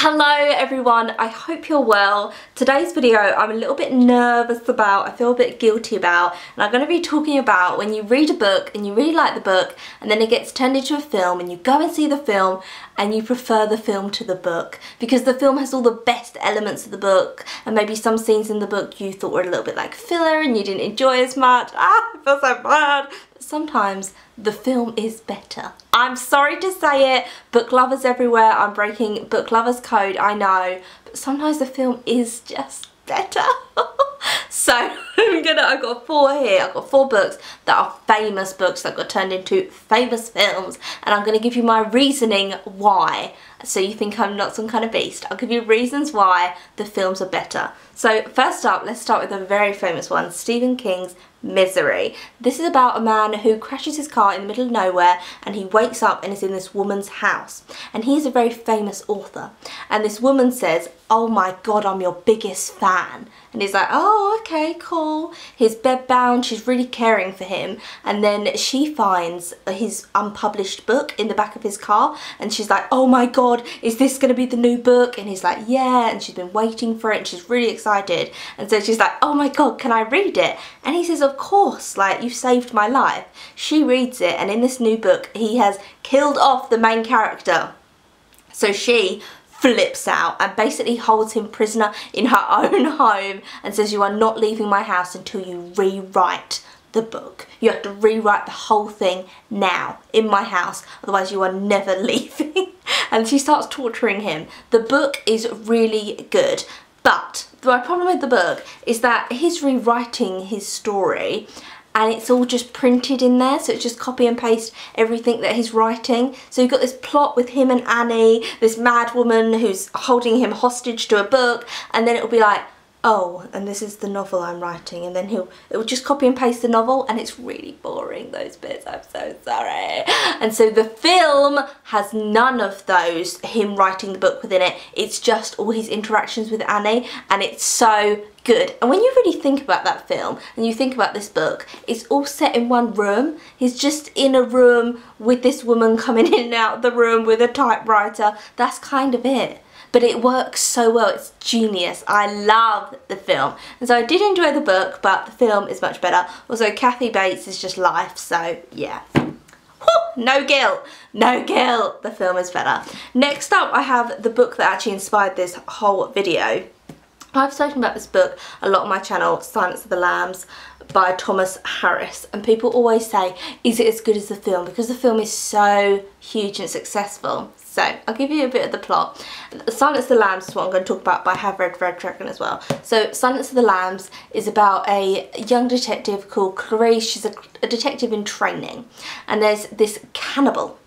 Hello everyone, I hope you're well. Today's video I'm a little bit nervous about, I feel a bit guilty about, and I'm going to be talking about when you read a book and you really like the book and then it gets turned into a film and you go and see the film and you prefer the film to the book because the film has all the best elements of the book and maybe some scenes in the book you thought were a little bit like filler and you didn't enjoy as much. I feel so bad. But sometimes the film is better. I'm sorry to say it, book lovers everywhere, I'm breaking book lovers code, I know, but sometimes the film is just better. So I've got four here, I've got four books that are famous books that got turned into famous films, and I'm going to give you my reasoning why. So you think I'm not some kind of beast. I'll give you reasons why the films are better. So first up, let's start with a very famous one, Stephen King's Misery. This is about a man who crashes his car in the middle of nowhere and he wakes up and is in this woman's house. And he's a very famous author. And this woman says, "Oh my God, I'm your biggest fan." And he's like, "Oh, okay, cool." He's bedbound, she's really caring for him. And then she finds his unpublished book in the back of his car. And she's like, "Oh my God, is this going to be the new book?" And he's like, "Yeah." And she's been waiting for it and she's really excited. And so she's like, "Oh my God, can I read it?" And he says, "Of course, like, you saved my life." She reads it, and in this new book, he has killed off the main character. So she flips out and basically holds him prisoner in her own home and says, "You are not leaving my house until you rewrite the book. You have to rewrite the whole thing now in my house, otherwise you are never leaving." And she starts torturing him. The book is really good, but my problem with the book is that he's rewriting his story and it's all just printed in there, so it's just copy and paste everything that he's writing. So you've got this plot with him and Annie, this mad woman who's holding him hostage to a book, and then it'll be like, "Oh, and this is the novel I'm writing," and then it'll just copy and paste the novel, and it's really boring, those bits, I'm so sorry. And so the film has none of those, him writing the book within it, it's just all his interactions with Annie, and it's so good. And when you really think about that film and you think about this book, it's all set in one room. He's just in a room with this woman coming in and out of the room with a typewriter. That's kind of it. But it works so well, it's genius. I love the film. And so I did enjoy the book, but the film is much better. Also, Kathy Bates is just life, so yeah. Whew, no guilt, no guilt. The film is better. Next up, I have the book that actually inspired this whole video. I've spoken about this book a lot on my channel, Silence of the Lambs by Thomas Harris, and people always say, is it as good as the film? Because the film is so huge and successful. So I'll give you a bit of the plot. Silence of the Lambs is what I'm going to talk about, but I have read Red Dragon as well. So Silence of the Lambs is about a young detective called Clarice. She's a detective in training, and there's this cannibal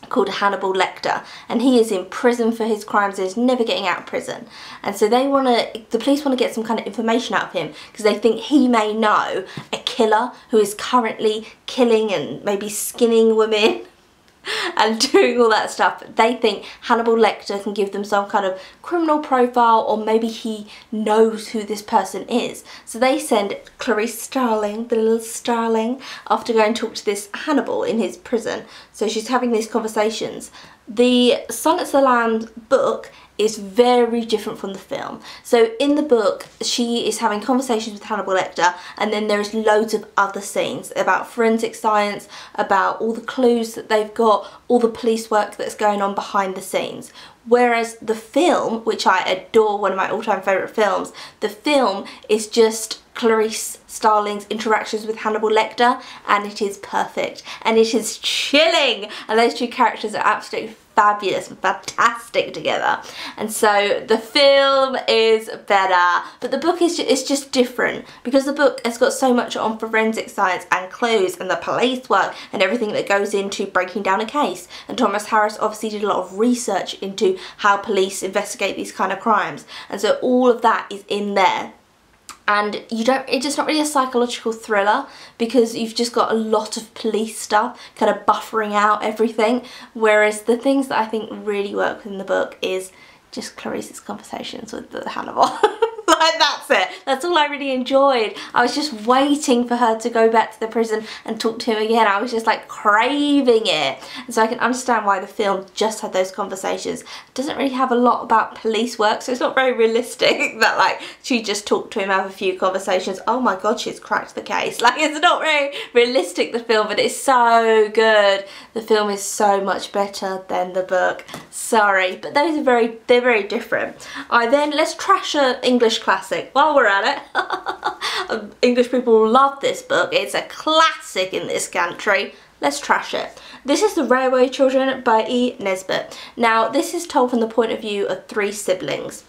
called Hannibal Lecter, and he is in prison for his crimes. He's never getting out of prison, and so the police want to get some kind of information out of him because they think he may know a killer who is currently killing and maybe skinning women and doing all that stuff. They think Hannibal Lecter can give them some kind of criminal profile, or maybe he knows who this person is. So they send Clarice Starling, the little Starling, off to go and talk to this Hannibal in his prison. So she's having these conversations. The Silence of the Lambs book is very different from the film. So in the book, she is having conversations with Hannibal Lecter, and then there's loads of other scenes about forensic science, about all the clues that they've got, all the police work that's going on behind the scenes. Whereas the film, which I adore, one of my all-time favourite films, the film is just Clarice Starling's interactions with Hannibal Lecter, and it is perfect and it is chilling, and those two characters are absolutely fabulous and fantastic together. And so the film is better, but the book is just different because the book has got so much on forensic science and clues and the police work and everything that goes into breaking down a case. And Thomas Harris obviously did a lot of research into how police investigate these kind of crimes, and so all of that is in there. And it's just not really a psychological thriller because you've just got a lot of police stuff kind of buffering out everything. Whereas the things that I think really work in the book is just Clarice's conversations with the Hannibal. Like, that's it. That's all I really enjoyed. I was just waiting for her to go back to the prison and talk to him again. I was just like craving it. And so I can understand why the film just had those conversations. It doesn't really have a lot about police work, so it's not very realistic that like she just talked to him, have a few conversations. Oh my god, she's cracked the case. Like, it's not very realistic, the film, but it's so good. The film is so much better than the book. Sorry, but those are they're very different. Let's trash an English classic while we're at it. English people love this book. It's a classic in this country. Let's trash it. This is The Railway Children by E. Nesbit. Now, this is told from the point of view of 3 siblings.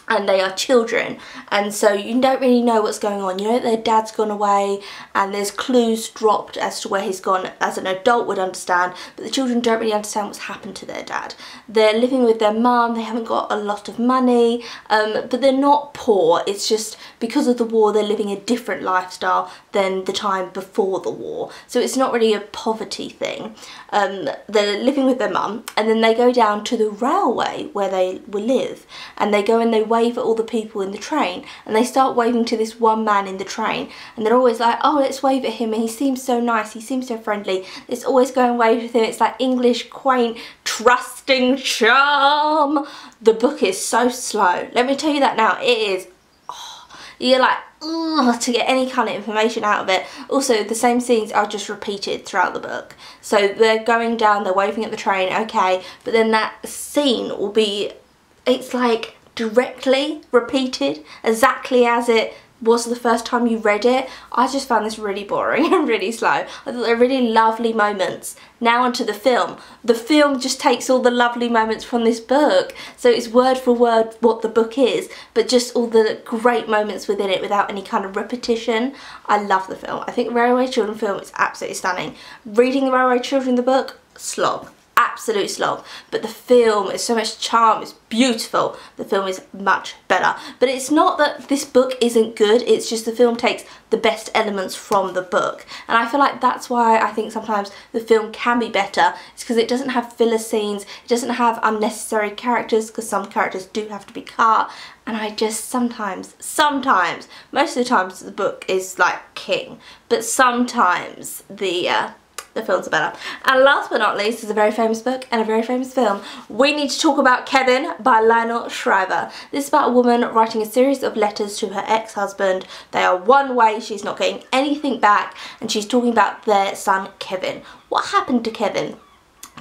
And they are children, and so you don't really know what's going on. You know that their dad's gone away and there's clues dropped as to where he's gone, as an adult would understand, but the children don't really understand what's happened to their dad. They're living with their mum, they haven't got a lot of money, but they're not poor. It's just because of the war they're living a different lifestyle than the time before the war. So it's not really a poverty thing. They're living with their mum, and then they go down to the railway where they will live, and they go and they wave at all the people in the train, and they start waving to this one man in the train, and they're always like, oh, let's wave at him, and he seems so nice, he seems so friendly. It's always go and wave with him. It's like English, quaint, trusting charm. The book is so slow. Let me tell you that now. It is, you're like, ugh, to get any kind of information out of it. Also, the same scenes are just repeated throughout the book. So they're going down, they're waving at the train, okay, but then that scene will be, it's like directly repeated exactly as it was the first time you read it. I just found this really boring and really slow. I thought they were really lovely moments. Now onto the film. The film just takes all the lovely moments from this book. So it's word for word what the book is, but just all the great moments within it without any kind of repetition. I love the film. I think the Railway Children film is absolutely stunning. Reading the Railway Children, the book, slog. Absolute slog, but the film is so much charm, it's beautiful. The film is much better, but it's not that this book isn't good, it's just the film takes the best elements from the book, and I feel like that's why I think sometimes the film can be better. It's because it doesn't have filler scenes, it doesn't have unnecessary characters, because some characters do have to be cut, and I just sometimes, most of the times the book is like king, but sometimes the films are better. And last but not least is a very famous book and a very famous film. We need to talk about Kevin by Lionel Shriver. This is about a woman writing a series of letters to her ex-husband. They are one way, she's not getting anything back, and she's talking about their son Kevin. What happened to Kevin?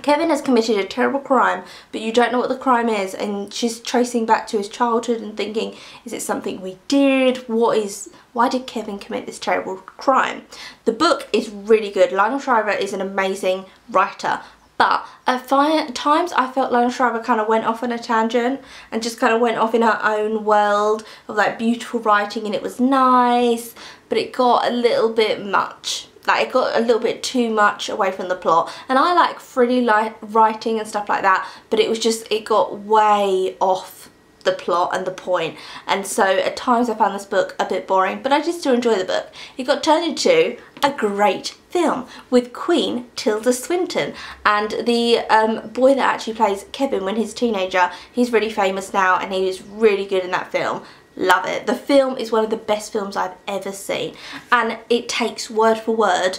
Kevin has committed a terrible crime, but you don't know what the crime is, and she's tracing back to his childhood and thinking, is it something we did? Why did Kevin commit this terrible crime? The book is really good. Lionel Shriver is an amazing writer, but at times I felt Lionel Shriver kind of went off on a tangent and just kind of went off in her own world of like beautiful writing, and it was nice, but it got a little bit much. Like, it got a little bit too much away from the plot, and I like frilly writing and stuff like that, but it got way off the plot and the point, and so at times I found this book a bit boring, but I did still enjoy the book. It got turned into a great film with Queen Tilda Swinton, and the boy that actually plays Kevin when he's a teenager, he's really famous now, and he was really good in that film. Love it. The film is one of the best films I've ever seen, and it takes word for word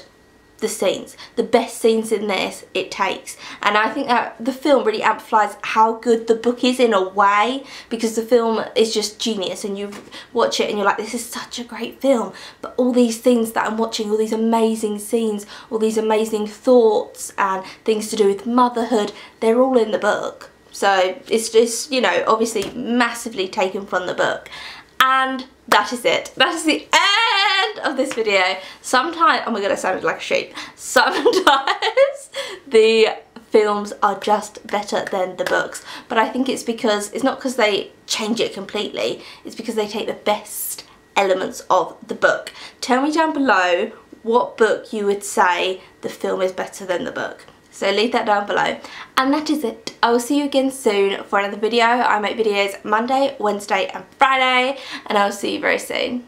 the scenes. The best scenes in this it takes, and I think that the film really amplifies how good the book is in a way, because the film is just genius, and you watch it and you're like, this is such a great film, but all these things that I'm watching, all these amazing scenes, all these amazing thoughts and things to do with motherhood, they're all in the book. So it's just, you know, obviously massively taken from the book. And that is it. That is the end of this video. Sometimes, oh my god, I sounded like a sheep. Sometimes the films are just better than the books. But I think it's because, it's not because they change it completely, it's because they take the best elements of the book. Tell me down below what book you would say the film is better than the book. So leave that down below. And that is it. I will see you again soon for another video. I make videos Monday, Wednesday and Friday, and I will see you very soon.